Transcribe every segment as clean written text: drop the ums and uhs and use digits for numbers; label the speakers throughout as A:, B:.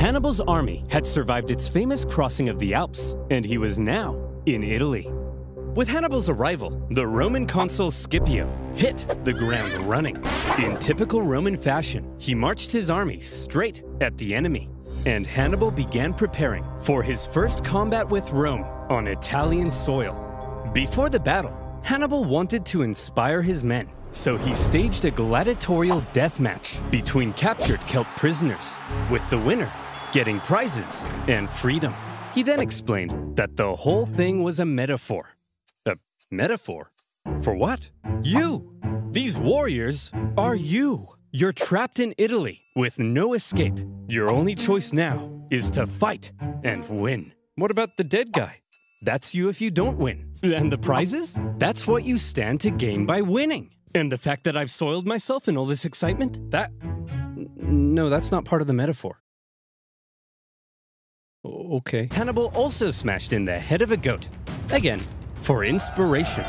A: Hannibal's army had survived its famous crossing of the Alps, and he was now in Italy. With Hannibal's arrival, the Roman consul Scipio hit the ground running. In typical Roman fashion, he marched his army straight at the enemy, and Hannibal began preparing for his first combat with Rome on Italian soil. Before the battle, Hannibal wanted to inspire his men, so he staged a gladiatorial death match between captured Celt prisoners, with the winner getting prizes and freedom. He then explained that the whole thing was a metaphor. A metaphor? For what? You! These warriors are you! You're trapped in Italy with no escape. Your only choice now is to fight and win. What about the dead guy? That's you if you don't win. And the prizes? That's what you stand to gain by winning. And the fact that I've soiled myself in all this excitement? No, that's not part of the metaphor. Okay. Hannibal also smashed in the head of a goat. Again, for inspiration.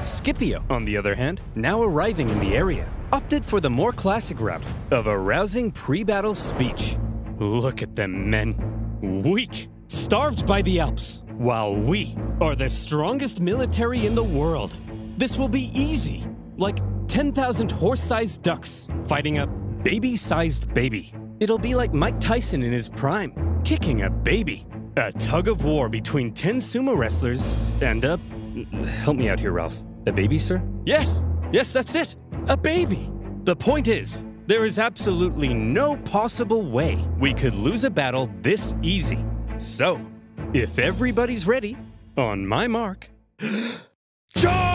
A: Scipio, on the other hand, now arriving in the area, opted for the more classic route of a rousing pre-battle speech. Look at them, men. Weak, starved by the Alps, while we are the strongest military in the world. This will be easy, like 10,000 horse-sized ducks fighting a baby-sized baby. It'll be like Mike Tyson in his prime, kicking a baby. A tug of war between 10 sumo wrestlers and a... Help me out here, Ralph. A baby, sir? Yes, that's it. A baby. The point is, there is absolutely no possible way we could lose a battle this easy. So, if everybody's ready, on my mark, charge!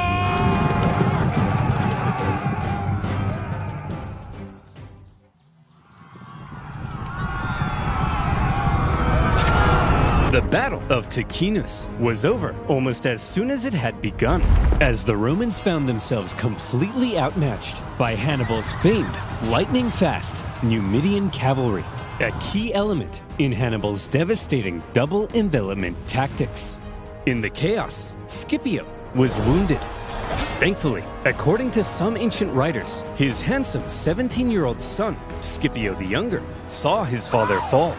A: The Battle of Ticinus was over almost as soon as it had begun, as the Romans found themselves completely outmatched by Hannibal's famed lightning-fast Numidian cavalry, a key element in Hannibal's devastating double envelopment tactics. In the chaos, Scipio was wounded. Thankfully, according to some ancient writers, his handsome 17-year-old son, Scipio the Younger, saw his father fall.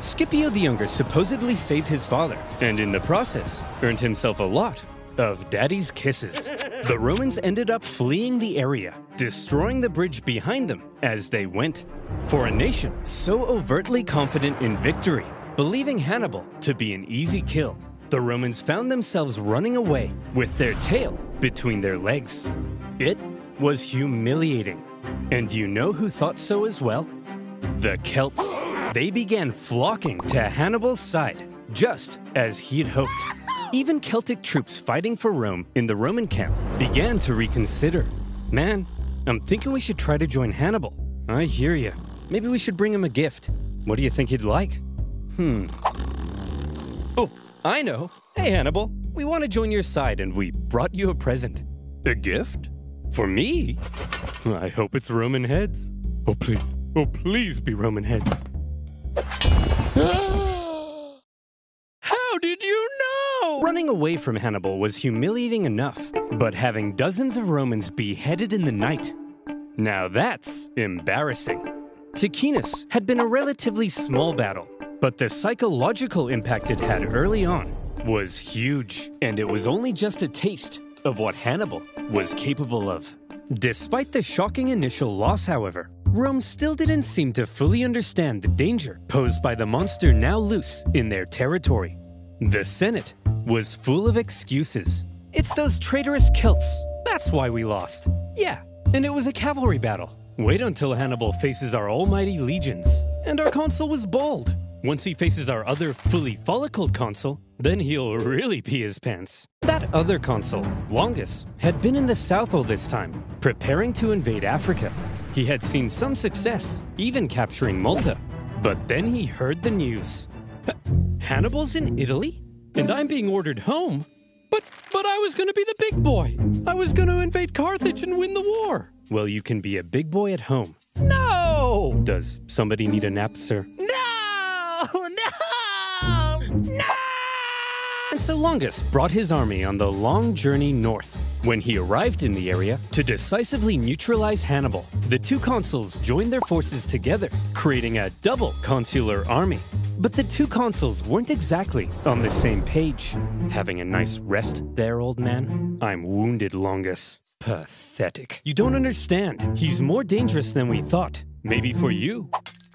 A: Scipio the Younger supposedly saved his father, and in the process, earned himself a lot of daddy's kisses. The Romans ended up fleeing the area, destroying the bridge behind them as they went. For a nation so overtly confident in victory, believing Hannibal to be an easy kill, the Romans found themselves running away with their tail between their legs. It was humiliating. And you know who thought so as well? The Celts. They began flocking to Hannibal's side, just as he'd hoped. Even Celtic troops fighting for Rome in the Roman camp began to reconsider. Man, I'm thinking we should try to join Hannibal. I hear you. Maybe we should bring him a gift. What do you think he'd like? Oh, I know. Hey, Hannibal, we want to join your side and we brought you a present. A gift? For me? I hope it's Roman heads. Oh, please be Roman heads. How did you know? Running away from Hannibal was humiliating enough, but having dozens of Romans beheaded in the night, now that's embarrassing. Ticinus had been a relatively small battle, but the psychological impact it had early on was huge, and it was only just a taste of what Hannibal was capable of. Despite the shocking initial loss, however, Rome still didn't seem to fully understand the danger posed by the monster now loose in their territory. The Senate was full of excuses. It's those traitorous Celts. That's why we lost. Yeah, and it was a cavalry battle. Wait until Hannibal faces our almighty legions. And our consul was bold. Once he faces our other fully follicled consul, then he'll really pee his pants. That other consul, Longus, had been in the south all this time, preparing to invade Africa. He had seen some success, even capturing Malta. But then he heard the news. Hannibal's in Italy? And I'm being ordered home? But I was gonna be the big boy. I was gonna invade Carthage and win the war. Well, you can be a big boy at home. No! Does somebody need a nap, sir? No! And so Longus brought his army on the long journey north. When he arrived in the area to decisively neutralize Hannibal, the two consuls joined their forces together, creating a double consular army. But the two consuls weren't exactly on the same page. Having a nice rest there, old man? I'm wounded, Longus. Pathetic. You don't understand. He's more dangerous than we thought. Maybe for you.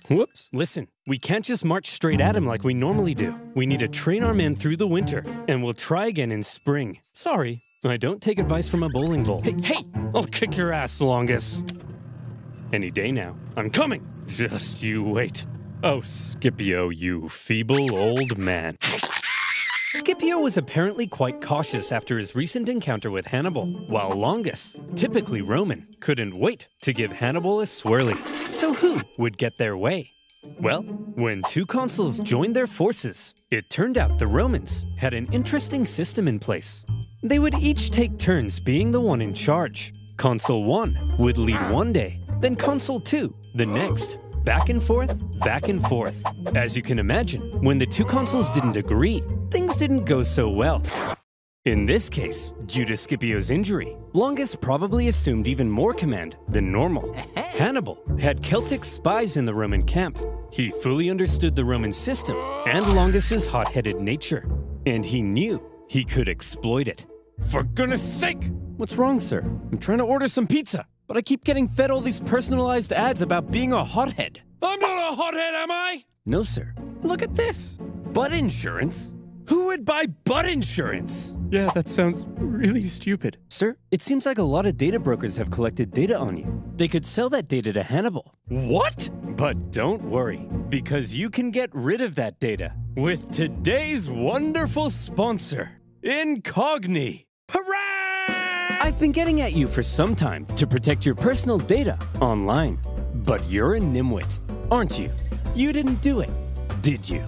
A: Whoops. Listen, we can't just march straight at him like we normally do. We need to train our men through the winter, and we'll try again in spring. Sorry, I don't take advice from a bowling ball. Hey! I'll kick your ass, Longus. Any day now. I'm coming! Just you wait. Oh, Scipio, you feeble old man. Scipio was apparently quite cautious after his recent encounter with Hannibal, while Longus, typically Roman, couldn't wait to give Hannibal a swirly. So who would get their way? Well, when two consuls joined their forces, it turned out the Romans had an interesting system in place. They would each take turns being the one in charge. Consul 1 would lead one day, then Consul 2 the next. Back and forth, back and forth. As you can imagine, when the two consuls didn't agree, things didn't go so well. In this case, due to Scipio's injury, Longus probably assumed even more command than normal. Hannibal had Celtic spies in the Roman camp. He fully understood the Roman system and Longus's hot-headed nature, and he knew he could exploit it. For goodness sake! What's wrong, sir? I'm trying to order some pizza, but I keep getting fed all these personalized ads about being a hothead. I'm not a hothead, am I? No, sir. Look at this. Butt insurance? Who would buy butt insurance? Yeah, that sounds really stupid. Sir, it seems like a lot of data brokers have collected data on you. They could sell that data to Hannibal. What? But don't worry, because you can get rid of that data with today's wonderful sponsor, Incogni. Hooray! I've been getting at you for some time to protect your personal data online. But you're a nimwit, aren't you? You didn't do it, did you?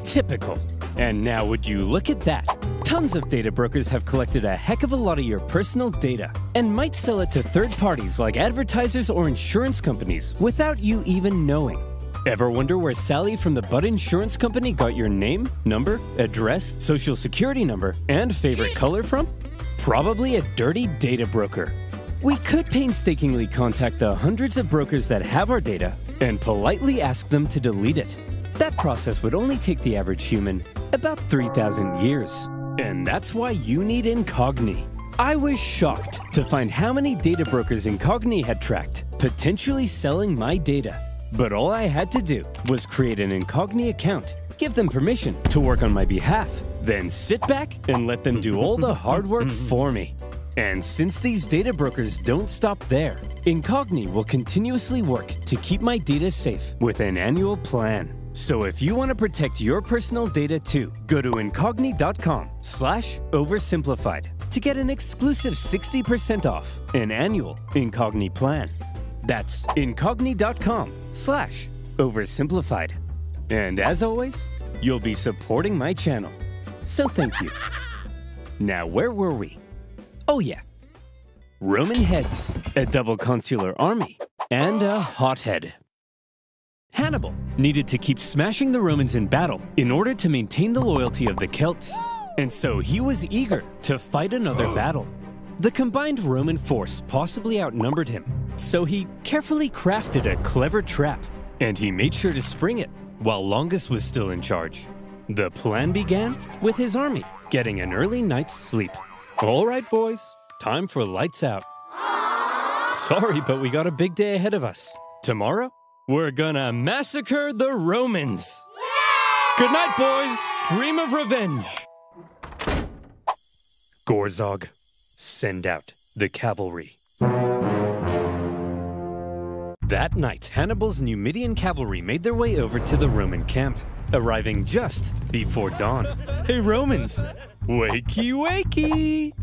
A: Typical. And now would you look at that? Tons of data brokers have collected a heck of a lot of your personal data and might sell it to third parties like advertisers or insurance companies without you even knowing. Ever wonder where Sally from the Butt Insurance Company got your name, number, address, social security number, and favorite color from? Probably a dirty data broker. We could painstakingly contact the hundreds of brokers that have our data and politely ask them to delete it. That process would only take the average human about 3,000 years. And that's why you need Incogni. I was shocked to find how many data brokers Incogni had tracked, potentially selling my data. But all I had to do was create an Incogni account, give them permission to work on my behalf, then sit back and let them do all the hard work for me. And since these data brokers don't stop there, Incogni will continuously work to keep my data safe with an annual plan. So if you want to protect your personal data too, go to incogni.com/oversimplified to get an exclusive 60% off an annual Incogni plan. That's incogni.com/oversimplified. And as always, you'll be supporting my channel. So thank you. Now, where were we? Oh yeah. Roman heads, a double consular army, and a hothead. Hannibal needed to keep smashing the Romans in battle in order to maintain the loyalty of the Celts, and so he was eager to fight another battle. The combined Roman force possibly outnumbered him, so he carefully crafted a clever trap, and he made sure to spring it while Longus was still in charge. The plan began with his army getting an early night's sleep. All right, boys, time for lights out. Sorry, but we got a big day ahead of us. Tomorrow, we're gonna massacre the Romans. Good night, boys. Dream of revenge. Gorzog, send out the cavalry. That night, Hannibal's Numidian cavalry made their way over to the Roman camp, arriving just before dawn. Hey, Romans! Wakey, wakey!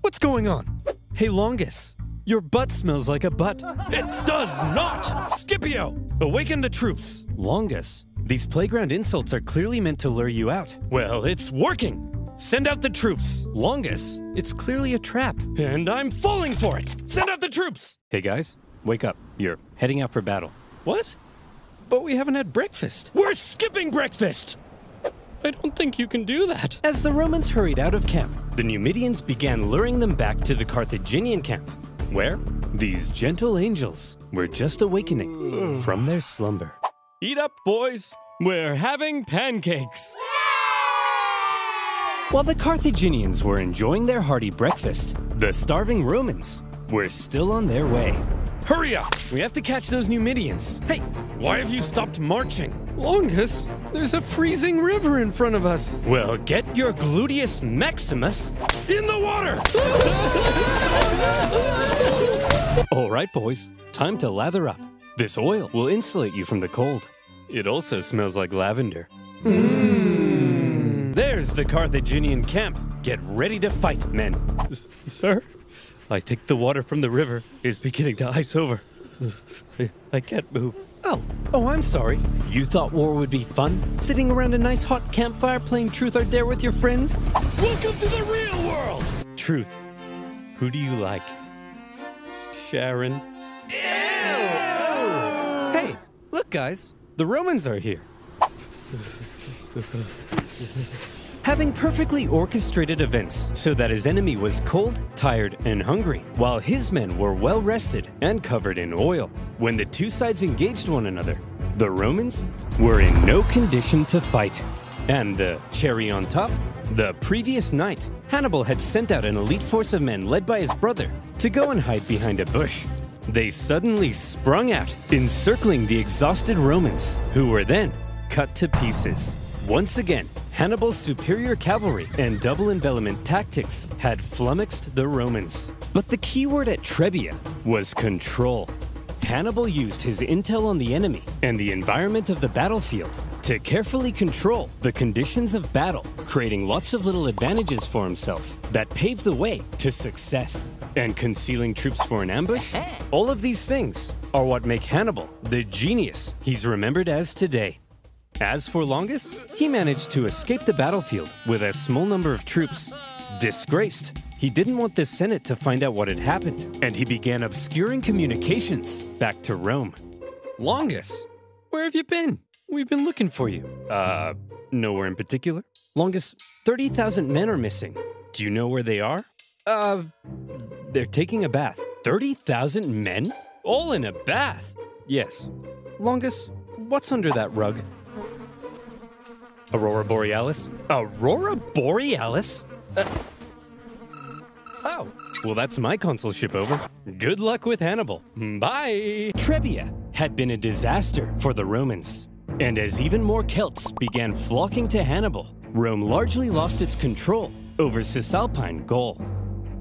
A: What's going on? Hey, Longus, your butt smells like a butt. It does not! Scipio, awaken the troops! Longus, these playground insults are clearly meant to lure you out. Well, it's working! Send out the troops! Longus, it's clearly a trap. And I'm falling for it! Send out the troops! Hey guys, wake up. You're heading out for battle. What? But we haven't had breakfast. We're skipping breakfast! I don't think you can do that. As the Romans hurried out of camp, the Numidians began luring them back to the Carthaginian camp, where these gentle angels were just awakening from their slumber. Eat up, boys. We're having pancakes! While the Carthaginians were enjoying their hearty breakfast, the starving Romans were still on their way. Hurry up! We have to catch those Numidians. Hey, why have you stopped marching? Longus, there's a freezing river in front of us. Well, get your gluteus maximus in the water! All right, boys, time to lather up. This oil will insulate you from the cold. It also smells like lavender. There's the Carthaginian camp. Get ready to fight, men. Sir, I think the water from the river is beginning to ice over. I can't move. Oh, I'm sorry. You thought war would be fun? Sitting around a nice hot campfire playing Truth or Dare with your friends? Welcome to the real world! Truth, who do you like? Sharon? Ew! Hey, look guys, the Romans are here. Having perfectly orchestrated events so that his enemy was cold, tired, and hungry, while his men were well rested and covered in oil. When the two sides engaged one another, the Romans were in no condition to fight. And the cherry on top, the previous night, Hannibal had sent out an elite force of men led by his brother to go and hide behind a bush. They suddenly sprung out, encircling the exhausted Romans, who were then cut to pieces. Once again, Hannibal's superior cavalry and double envelopment tactics had flummoxed the Romans. But the key word at Trebia was control. Hannibal used his intel on the enemy and the environment of the battlefield to carefully control the conditions of battle, creating lots of little advantages for himself that paved the way to success. And concealing troops for an ambush? All of these things are what make Hannibal the genius he's remembered as today. As for Longus, he managed to escape the battlefield with a small number of troops. Disgraced, he didn't want the Senate to find out what had happened, and he began obscuring communications back to Rome. Longus, where have you been? We've been looking for you. Nowhere in particular. Longus, 30,000 men are missing. Do you know where they are? They're taking a bath. 30,000 men? All in a bath? Yes. Longus, what's under that rug? Aurora Borealis? Aurora Borealis? Oh, well that's my consulship over. Good luck with Hannibal. Bye! Trebia had been a disaster for the Romans. And as even more Celts began flocking to Hannibal, Rome largely lost its control over Cisalpine Gaul.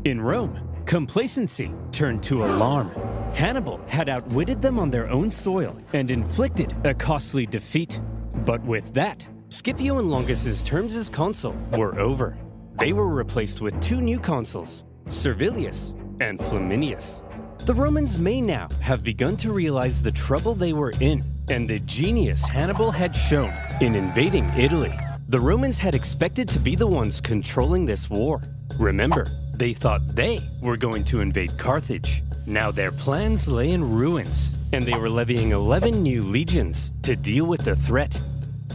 A: In Rome, complacency turned to alarm. Hannibal had outwitted them on their own soil and inflicted a costly defeat. But with that, Scipio and Longus's terms as consul were over. They were replaced with two new consuls, Servilius and Flaminius. The Romans may now have begun to realize the trouble they were in and the genius Hannibal had shown in invading Italy. The Romans had expected to be the ones controlling this war. Remember, they thought they were going to invade Carthage. Now their plans lay in ruins, and they were levying 11 new legions to deal with the threat.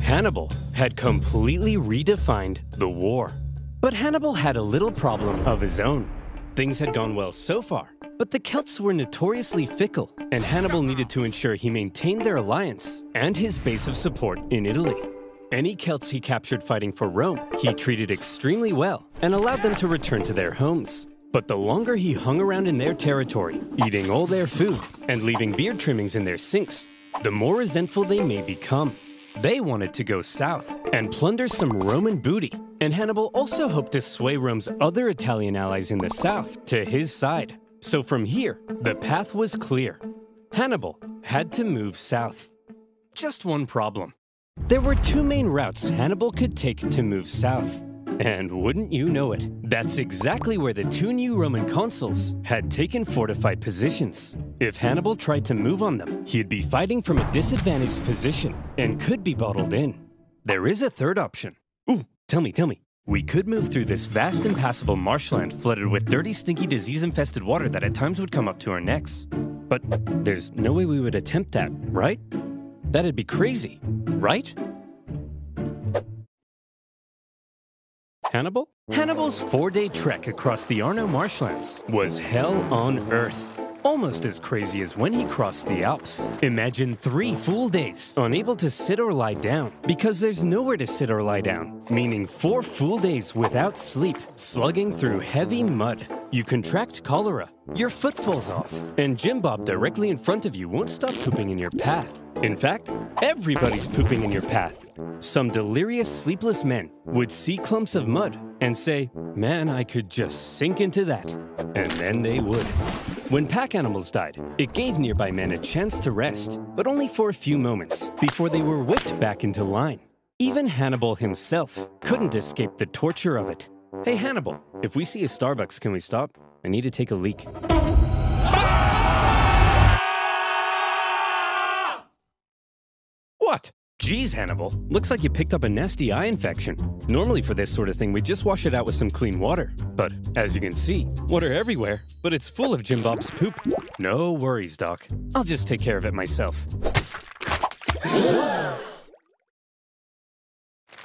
A: Hannibal had completely redefined the war. But Hannibal had a little problem of his own. Things had gone well so far, but the Celts were notoriously fickle, and Hannibal needed to ensure he maintained their alliance and his base of support in Italy. Any Celts he captured fighting for Rome, he treated extremely well and allowed them to return to their homes. But the longer he hung around in their territory, eating all their food and leaving beard trimmings in their sinks, the more resentful they may become. They wanted to go south and plunder some Roman booty, and Hannibal also hoped to sway Rome's other Italian allies in the south to his side. So from here, the path was clear. Hannibal had to move south. Just one problem. There were two main routes Hannibal could take to move south. And wouldn't you know it, that's exactly where the two new Roman consuls had taken fortified positions. If Hannibal tried to move on them, he'd be fighting from a disadvantaged position and could be bottled in. There is a third option. Ooh, tell me. We could move through this vast impassable marshland flooded with dirty, stinky, disease-infested water that at times would come up to our necks. But there's no way we would attempt that, right? That'd be crazy, right? Hannibal? Hannibal's 4-day trek across the Arno marshlands was hell on earth. Almost as crazy as when he crossed the Alps. Imagine 3 full days unable to sit or lie down because there's nowhere to sit or lie down, meaning 4 full days without sleep, slugging through heavy mud. You contract cholera, your foot falls off, and Jim Bob directly in front of you won't stop pooping in your path. In fact, everybody's pooping in your path. Some delirious, sleepless men would see clumps of mud and say, "Man, I could just sink into that." And then they would. When pack animals died, it gave nearby men a chance to rest, but only for a few moments before they were whipped back into line. Even Hannibal himself couldn't escape the torture of it. Hey Hannibal, if we see a Starbucks, can we stop? I need to take a leak. What? Geez, Hannibal, looks like you picked up a nasty eye infection. Normally for this sort of thing, we just wash it out with some clean water. But as you can see, water everywhere, but it's full of Jim Bob's poop. No worries, Doc. I'll just take care of it myself.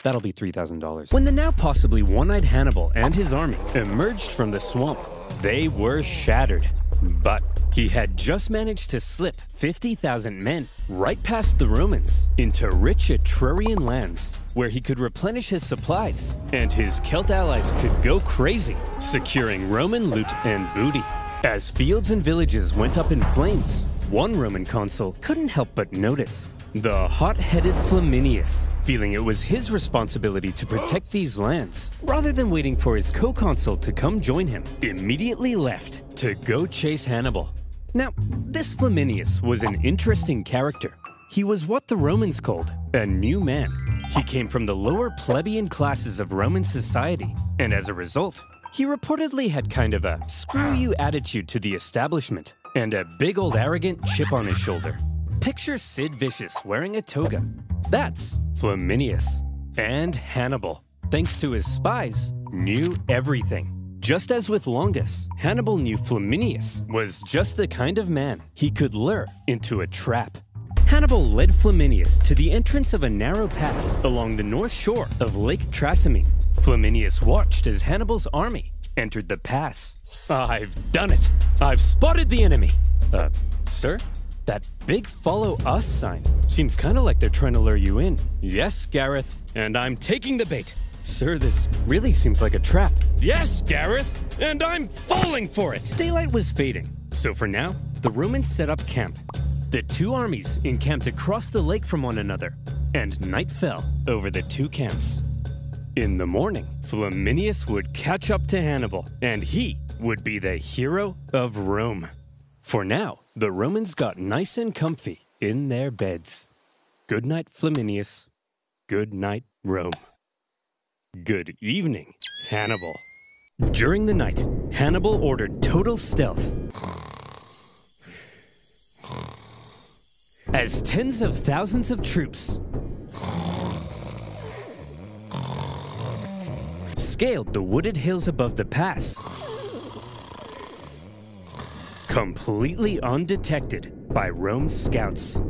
A: That'll be $3,000. When the now possibly one-eyed Hannibal and his army emerged from the swamp, they were shattered. But he had just managed to slip 50,000 men right past the Romans into rich Etrurian lands where he could replenish his supplies and his Celt allies could go crazy, securing Roman loot and booty. As fields and villages went up in flames, one Roman consul couldn't help but notice the hot-headed Flaminius, feeling it was his responsibility to protect these lands, rather than waiting for his co-consul to come join him, immediately left to go chase Hannibal. Now, this Flaminius was an interesting character. He was what the Romans called a new man. He came from the lower plebeian classes of Roman society, and as a result, he reportedly had kind of a screw-you attitude to the establishment, and a big old arrogant chip on his shoulder. Picture Sid Vicious wearing a toga. That's Flaminius. And Hannibal, thanks to his spies, knew everything. Just as with Longus, Hannibal knew Flaminius was just the kind of man he could lure into a trap. Hannibal led Flaminius to the entrance of a narrow pass along the north shore of Lake Trasimene. Flaminius watched as Hannibal's army entered the pass. "I've done it! I've spotted the enemy!" Sir? That big follow us sign seems kind of like they're trying to lure you in. "Yes, Gareth, and I'm taking the bait." "Sir, this really seems like a trap." "Yes, Gareth, and I'm falling for it." Daylight was fading, so for now, the Romans set up camp. The two armies encamped across the lake from one another, and night fell over the two camps. In the morning, Flaminius would catch up to Hannibal, and he would be the hero of Rome. For now, the Romans got nice and comfy in their beds. Good night, Flaminius. Good night, Rome. Good evening, Hannibal. During the night, Hannibal ordered total stealth, as tens of thousands of troops scaled the wooded hills above the pass, completely undetected by Rome's scouts.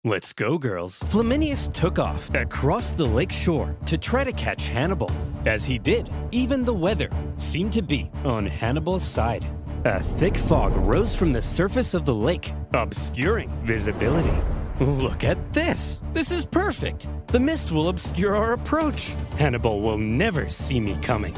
A: Let's go, girls. Flaminius took off across the lake shore to try to catch Hannibal. As he did, even the weather seemed to be on Hannibal's side. A thick fog rose from the surface of the lake, obscuring visibility. Look at this! This is perfect! The mist will obscure our approach. Hannibal will never see me coming.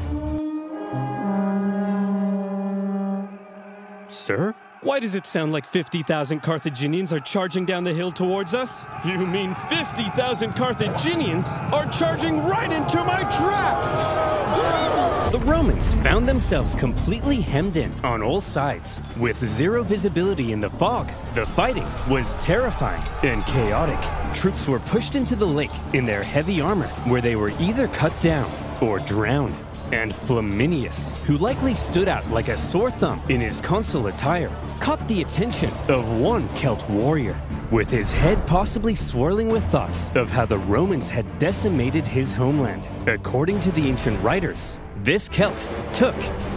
A: Sir? Why does it sound like 50,000 Carthaginians are charging down the hill towards us? You mean 50,000 Carthaginians are charging right into my trap! The Romans found themselves completely hemmed in on all sides, with zero visibility in the fog. The fighting was terrifying and chaotic. Troops were pushed into the lake in their heavy armor, where they were either cut down or drowned. And Flaminius, who likely stood out like a sore thumb in his consul attire, caught the attention of one Celt warrior, with his head possibly swirling with thoughts of how the Romans had decimated his homeland. According to the ancient writers, this Celt took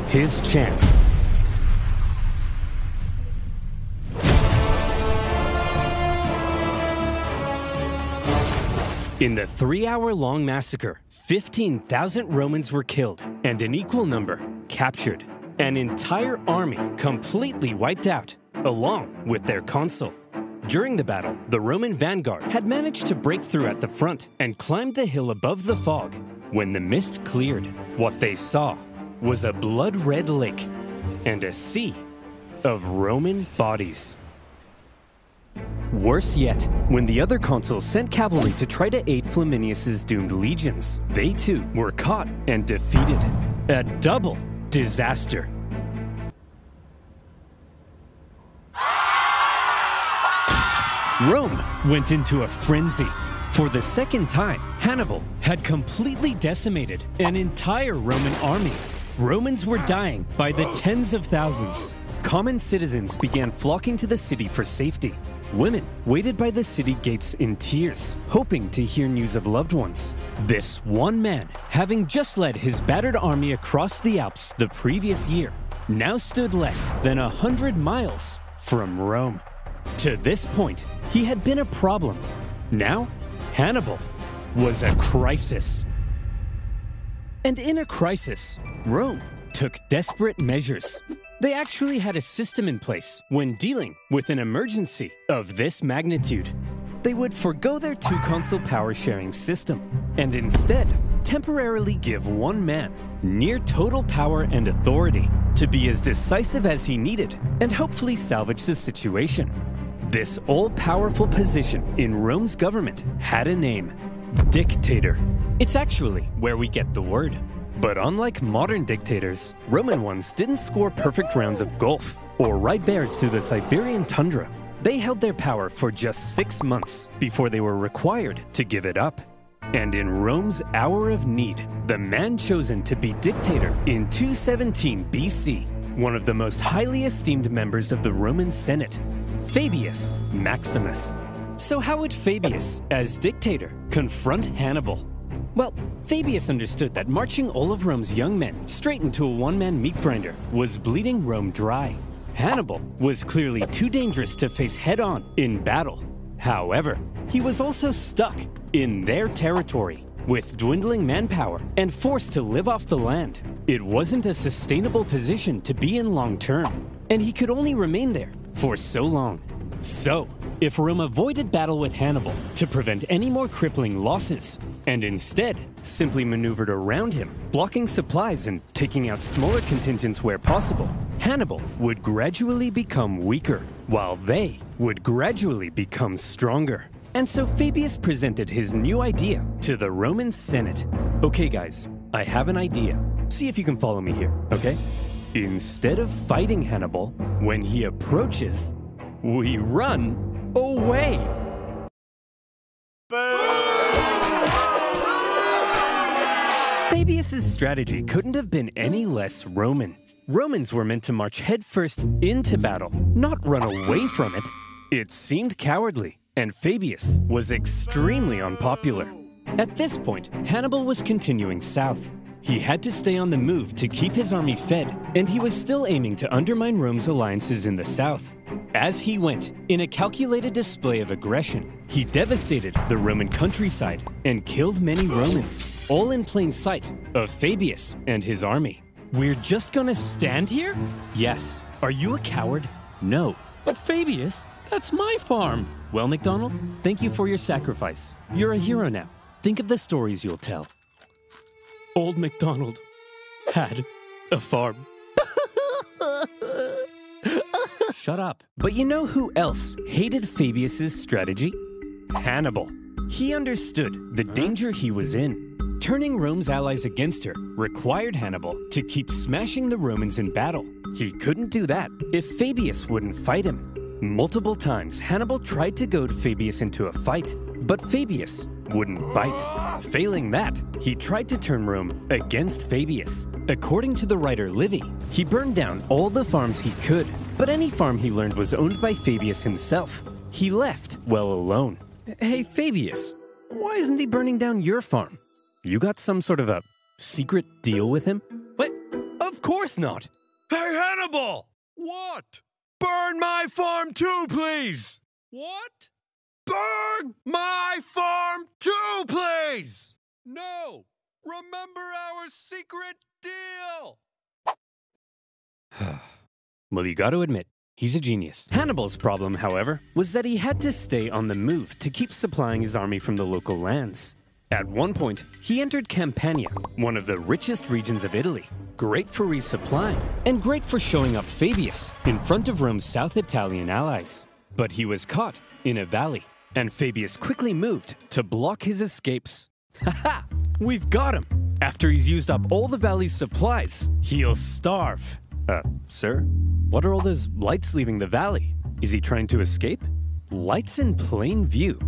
A: his chance. In the 3-hour-long massacre, 15,000 Romans were killed and an equal number captured. An entire army completely wiped out, along with their consul. During the battle, the Roman vanguard had managed to break through at the front and climbed the hill above the fog. When the mist cleared, what they saw was a blood-red lake and a sea of Roman bodies. Worse yet, when the other consuls sent cavalry to try to aid Flaminius's doomed legions, they too were caught and defeated. A double disaster. Rome went into a frenzy. For the second time, Hannibal had completely decimated an entire Roman army. Romans were dying by the tens of thousands. Common citizens began flocking to the city for safety. Women waited by the city gates in tears, hoping to hear news of loved ones. This one man, having just led his battered army across the Alps the previous year, now stood less than 100 miles from Rome. To this point, he had been a problem. Now, Hannibal was a crisis. And in a crisis, Rome took desperate measures. They actually had a system in place when dealing with an emergency of this magnitude. They would forgo their two-consul power-sharing system and instead temporarily give one man near total power and authority to be as decisive as he needed and hopefully salvage the situation. This all-powerful position in Rome's government had a name: dictator. It's actually where we get the word. But unlike modern dictators, Roman ones didn't score perfect rounds of golf or ride bears through the Siberian tundra. They held their power for just 6 months before they were required to give it up. And in Rome's hour of need, the man chosen to be dictator in 217 BC, one of the most highly esteemed members of the Roman Senate, Fabius Maximus. So how would Fabius, as dictator, confront Hannibal? Well, Fabius understood that marching all of Rome's young men straight into a one-man meat grinder was bleeding Rome dry. Hannibal was clearly too dangerous to face head-on in battle. However, he was also stuck in their territory, with dwindling manpower and forced to live off the land. It wasn't a sustainable position to be in long-term, and he could only remain there for so long. So, if Rome avoided battle with Hannibal to prevent any more crippling losses, and instead simply maneuvered around him, blocking supplies and taking out smaller contingents where possible, Hannibal would gradually become weaker, while they would gradually become stronger. And so Fabius presented his new idea to the Roman Senate. Okay guys, I have an idea. See if you can follow me here, okay? Instead of fighting Hannibal, when he approaches, we run away. Fabius's strategy couldn't have been any less Roman. Romans were meant to march headfirst into battle, not run away from it. It seemed cowardly, and Fabius was extremely unpopular. At this point, Hannibal was continuing south. He had to stay on the move to keep his army fed, and he was still aiming to undermine Rome's alliances in the south. As he went, in a calculated display of aggression, he devastated the Roman countryside and killed many Romans, all in plain sight of Fabius and his army. We're just gonna stand here? Yes. Are you a coward? No. But Fabius, that's my farm. Well, MacDonald, thank you for your sacrifice. You're a hero now. Think of the stories you'll tell. Old MacDonald had a farm. Shut up. But you know who else hated Fabius's strategy? Hannibal. He understood the danger he was in. Turning Rome's allies against her required Hannibal to keep smashing the Romans in battle. He couldn't do that if Fabius wouldn't fight him. Multiple times, Hannibal tried to goad Fabius into a fight, but Fabius wouldn't bite. Failing that, he tried to turn Rome against Fabius. According to the writer Livy, he burned down all the farms he could, but any farm he learned was owned by Fabius himself. He left well alone. Hey Fabius, why isn't he burning down your farm? You got some sort of a secret deal with him? What? Of course not! Hey Hannibal!
B: What?
A: Burn my farm too, please!
B: What?
A: Burn
B: Burn my farm too, please!
A: No! Remember our secret deal! Well, you gotta admit, he's a genius. Hannibal's problem, however, was that he had to stay on the move to keep supplying his army from the local lands. At one point, he entered Campania, one of the richest regions of Italy, great for resupplying, and great for showing up Fabius in front of Rome's South Italian allies. But he was caught in a valley, and Fabius quickly moved to block his escapes. Haha! We've got him! After he's used up all the valley's supplies, he'll starve. Sir? What are all those lights leaving the valley? Is he trying to escape? Lights in plain view.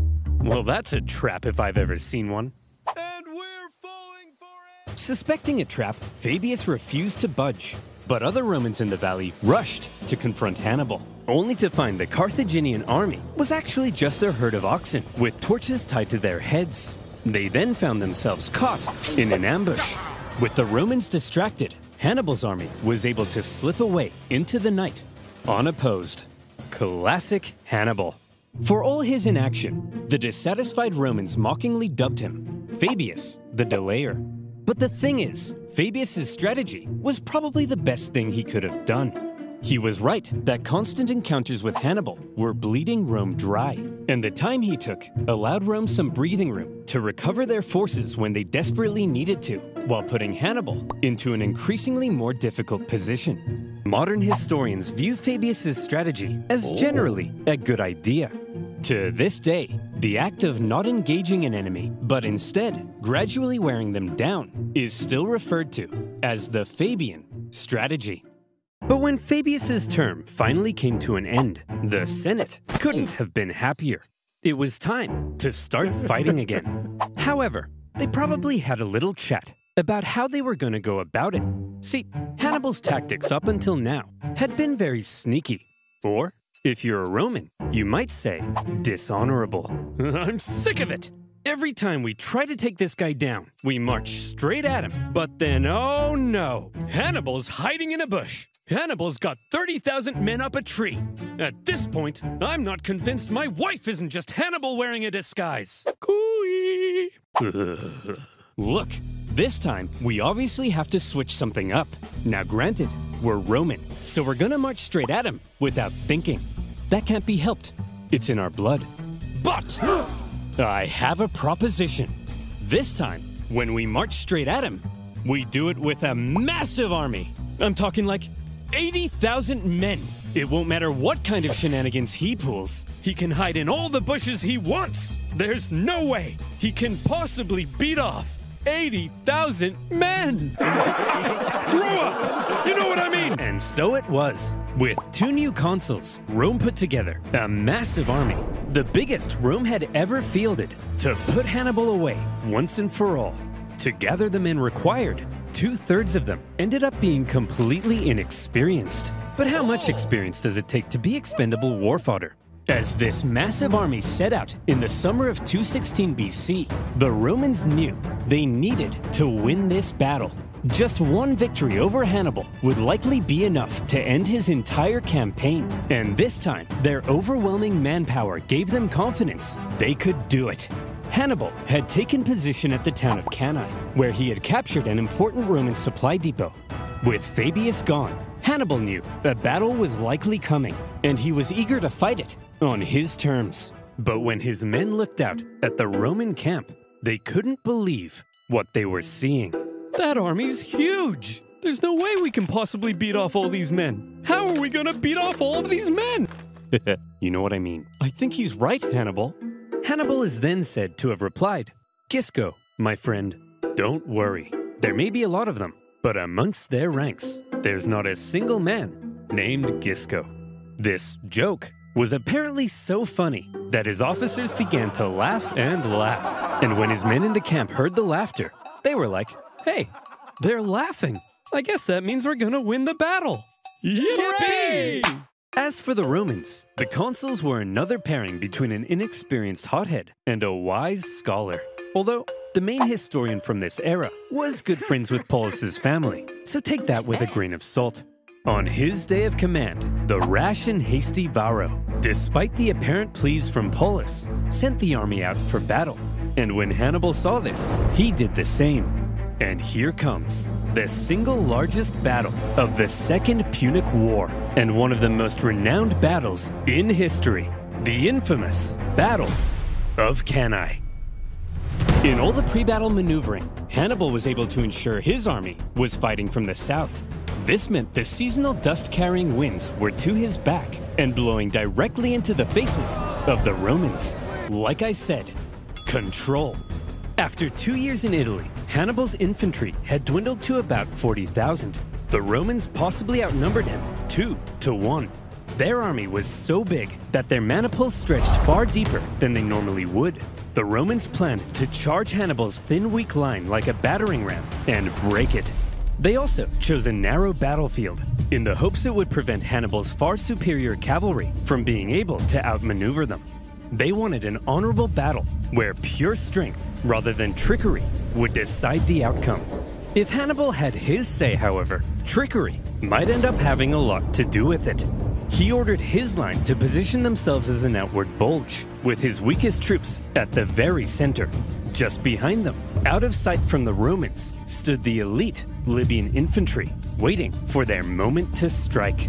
A: Well, that's a trap if I've ever seen one. And we're falling for it! Suspecting a trap, Fabius refused to budge. But other Romans in the valley rushed to confront Hannibal, only to find the Carthaginian army was actually just a herd of oxen with torches tied to their heads. They then found themselves caught in an ambush. With the Romans distracted, Hannibal's army was able to slip away into the night, unopposed. Classic Hannibal. For all his inaction, the dissatisfied Romans mockingly dubbed him Fabius the Delayer. But the thing is, Fabius's strategy was probably the best thing he could have done. He was right that constant encounters with Hannibal were bleeding Rome dry, and the time he took allowed Rome some breathing room to recover their forces when they desperately needed to, while putting Hannibal into an increasingly more difficult position. Modern historians view Fabius's strategy as generally a good idea. To this day, the act of not engaging an enemy, but instead gradually wearing them down, is still referred to as the Fabian strategy. But when Fabius's term finally came to an end, the Senate couldn't have been happier. It was time to start fighting again. However, they probably had a little chat about how they were going to go about it. See, Hannibal's tactics up until now had been very sneaky. Or, if you're a Roman, you might say dishonorable. I'm sick of it! Every time we try to take this guy down, we march straight at him. But then, oh no! Hannibal's hiding in a bush. Hannibal's got 30,000 men up a tree. At this point, I'm not convinced my wife isn't just Hannibal wearing a disguise. Cooey! Look, this time, we obviously have to switch something up. Now granted, we're Roman, so we're gonna march straight at him without thinking. That can't be helped. It's in our blood. But I have a proposition. This time, when we march straight at him, we do it with a massive army. I'm talking like 80,000 men. It won't matter what kind of shenanigans he pulls. He can hide in all the bushes he wants. There's no way he can possibly beat off 80,000 men. Grow up! You know what I mean? And so it was. With 2 new consuls, Rome put together a massive army, the biggest Rome had ever fielded, to put Hannibal away once and for all. To gather the men required, 2/3 of them ended up being completely inexperienced. But how much experience does it take to be expendable war fodder? As this massive army set out in the summer of 216 BC, the Romans knew they needed to win this battle. Just one victory over Hannibal would likely be enough to end his entire campaign. And this time, their overwhelming manpower gave them confidence they could do it. Hannibal had taken position at the town of Cannae, where he had captured an important Roman supply depot. With Fabius gone, Hannibal knew a battle was likely coming, and he was eager to fight it on his terms. But when his men looked out at the Roman camp, they couldn't believe what they were seeing. That army's huge! There's no way we can possibly beat off all these men. How are we gonna beat off all of these men? You know what I mean. I think he's right, Hannibal. Hannibal is then said to have replied, "Gisco, my friend, don't worry. There may be a lot of them, but amongst their ranks, there's not a single man named Gisco." This joke was apparently so funny that his officers began to laugh and laugh. And when his men in the camp heard the laughter, they were like, "Hey, they're laughing. I guess that means we're gonna win the battle." Yippee! As for the Romans, the consuls were another pairing between an inexperienced hothead and a wise scholar. Although, the main historian from this era was good friends with Paulus's family, so take that with a grain of salt. On his day of command, the rash and hasty Varro despite the apparent pleas from Paulus, sent the army out for battle. And when Hannibal saw this, he did the same. And here comes the single largest battle of the Second Punic War, and one of the most renowned battles in history, the infamous Battle of Cannae. In all the pre-battle maneuvering, Hannibal was able to ensure his army was fighting from the south. This meant the seasonal dust-carrying winds were to his back and blowing directly into the faces of the Romans. Like I said, control. After 2 years in Italy, Hannibal's infantry had dwindled to about 40,000. The Romans possibly outnumbered him 2 to 1. Their army was so big that their maniples stretched far deeper than they normally would. The Romans planned to charge Hannibal's thin, weak line like a battering ram and break it. They also chose a narrow battlefield in the hopes it would prevent Hannibal's far superior cavalry from being able to outmaneuver them. They wanted an honorable battle where pure strength rather than trickery would decide the outcome. If Hannibal had his say, however, trickery might end up having a lot to do with it. He ordered his line to position themselves as an outward bulge, with his weakest troops at the very center. Just behind them, out of sight from the Romans, stood the elite Libyan infantry, waiting for their moment to strike.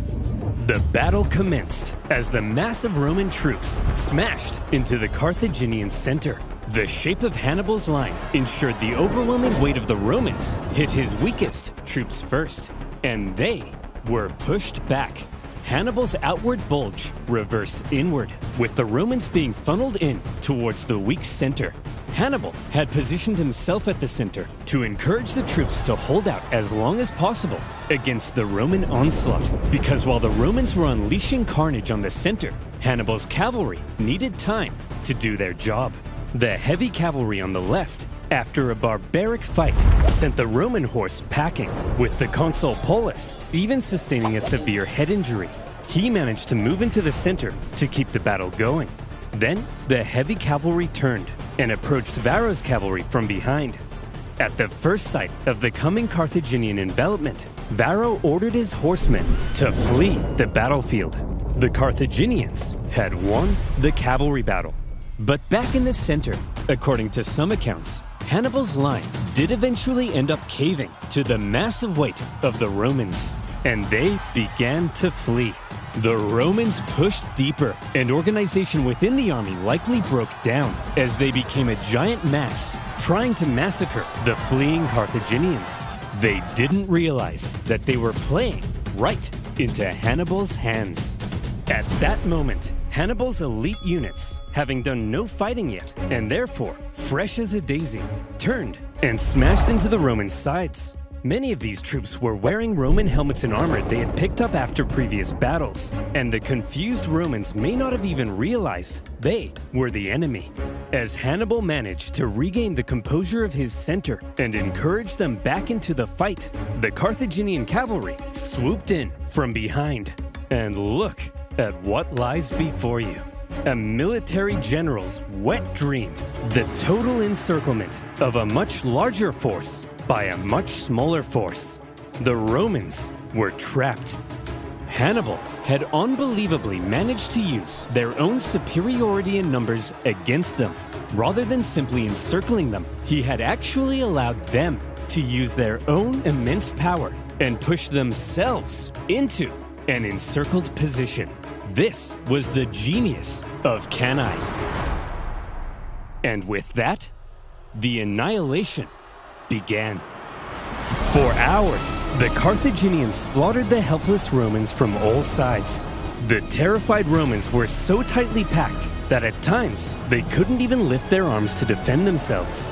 A: The battle commenced as the massive Roman troops smashed into the Carthaginian center. The shape of Hannibal's line ensured the overwhelming weight of the Romans hit his weakest troops first, and they were pushed back. Hannibal's outward bulge reversed inward, with the Romans being funneled in towards the weak center. Hannibal had positioned himself at the center to encourage the troops to hold out as long as possible against the Roman onslaught, because while the Romans were unleashing carnage on the center, Hannibal's cavalry needed time to do their job. The heavy cavalry on the left, after a barbaric fight, sent the Roman horse packing, with the consul Paulus even sustaining a severe head injury. He managed to move into the center to keep the battle going. Then, the heavy cavalry turned and approached Varro's cavalry from behind. At the first sight of the coming Carthaginian envelopment, Varro ordered his horsemen to flee the battlefield. The Carthaginians had won the cavalry battle. But back in the center, according to some accounts, Hannibal's line did eventually end up caving to the massive weight of the Romans, and they began to flee. The Romans pushed deeper, and organization within the army likely broke down as they became a giant mass, trying to massacre the fleeing Carthaginians. They didn't realize that they were playing right into Hannibal's hands. At that moment, Hannibal's elite units, having done no fighting yet, and therefore fresh as a daisy, turned and smashed into the Roman sides. Many of these troops were wearing Roman helmets and armor they had picked up after previous battles, and the confused Romans may not have even realized they were the enemy. As Hannibal managed to regain the composure of his center and encourage them back into the fight, the Carthaginian cavalry swooped in from behind. And look at what lies before you. A military general's wet dream, the total encirclement of a much larger force by a much smaller force. The Romans were trapped. Hannibal had unbelievably managed to use their own superiority in numbers against them. Rather than simply encircling them, he had actually allowed them to use their own immense power and push themselves into an encircled position. This was the genius of Cannae. And with that, the annihilation began. For hours, the Carthaginians slaughtered the helpless Romans from all sides. The terrified Romans were so tightly packed that at times they couldn't even lift their arms to defend themselves.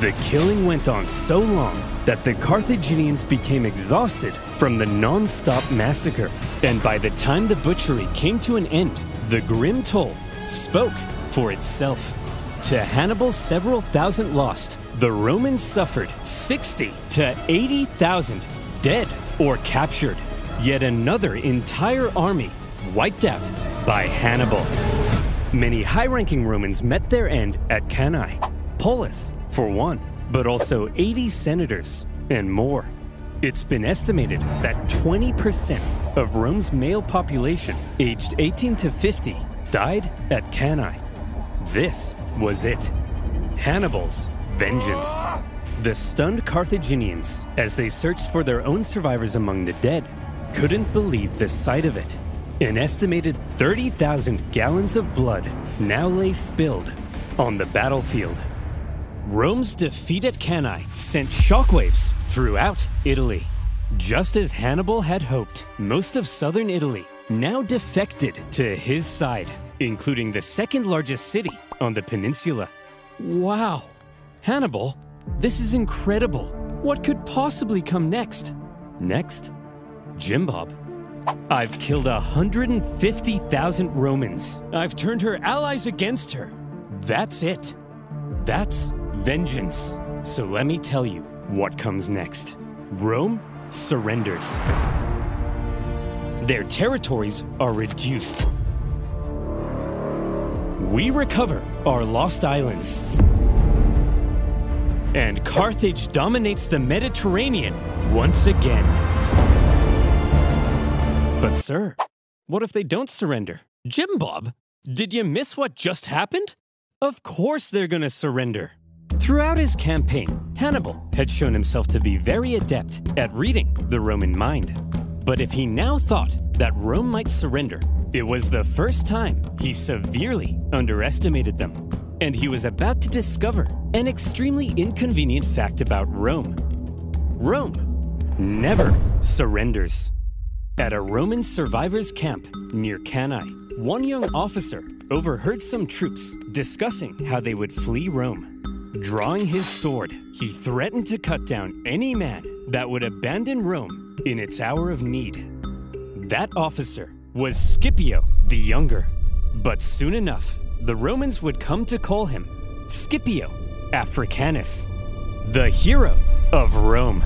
A: The killing went on so long that the Carthaginians became exhausted from the non-stop massacre. And by the time the butchery came to an end, the grim toll spoke for itself. To Hannibal's several thousand lost, the Romans suffered 60 to 80,000 dead or captured. Yet another entire army wiped out by Hannibal. Many high-ranking Romans met their end at Cannae. Paulus, for one, but also 80 senators and more. It's been estimated that 20% of Rome's male population, aged 18 to 50, died at Cannae. This was it. Hannibal's vengeance. The stunned Carthaginians, as they searched for their own survivors among the dead, couldn't believe the sight of it. An estimated 30,000 gallons of blood now lay spilled on the battlefield. Rome's defeat at Cannae sent shockwaves throughout Italy. Just as Hannibal had hoped, most of southern Italy now defected to his side, including the second largest city on the peninsula. Wow! Hannibal, this is incredible. What could possibly come next? Next? Jim Bob. I've killed 150,000 Romans. I've turned her allies against her. That's it. That's vengeance. So let me tell you what comes next. Rome surrenders. Their territories are reduced. We recover our lost islands. And Carthage dominates the Mediterranean once again. But sir, what if they don't surrender? Jim Bob, did you miss what just happened? Of course they're gonna surrender. Throughout his campaign, Hannibal had shown himself to be very adept at reading the Roman mind. But if he now thought that Rome might surrender, it was the first time he severely underestimated them. And he was about to discover an extremely inconvenient fact about Rome. Rome never surrenders. At a Roman survivors' camp near Cannae, one young officer overheard some troops discussing how they would flee Rome. Drawing his sword, he threatened to cut down any man that would abandon Rome in its hour of need. That officer was Scipio the Younger. But soon enough, the Romans would come to call him Scipio Africanus, the hero of Rome.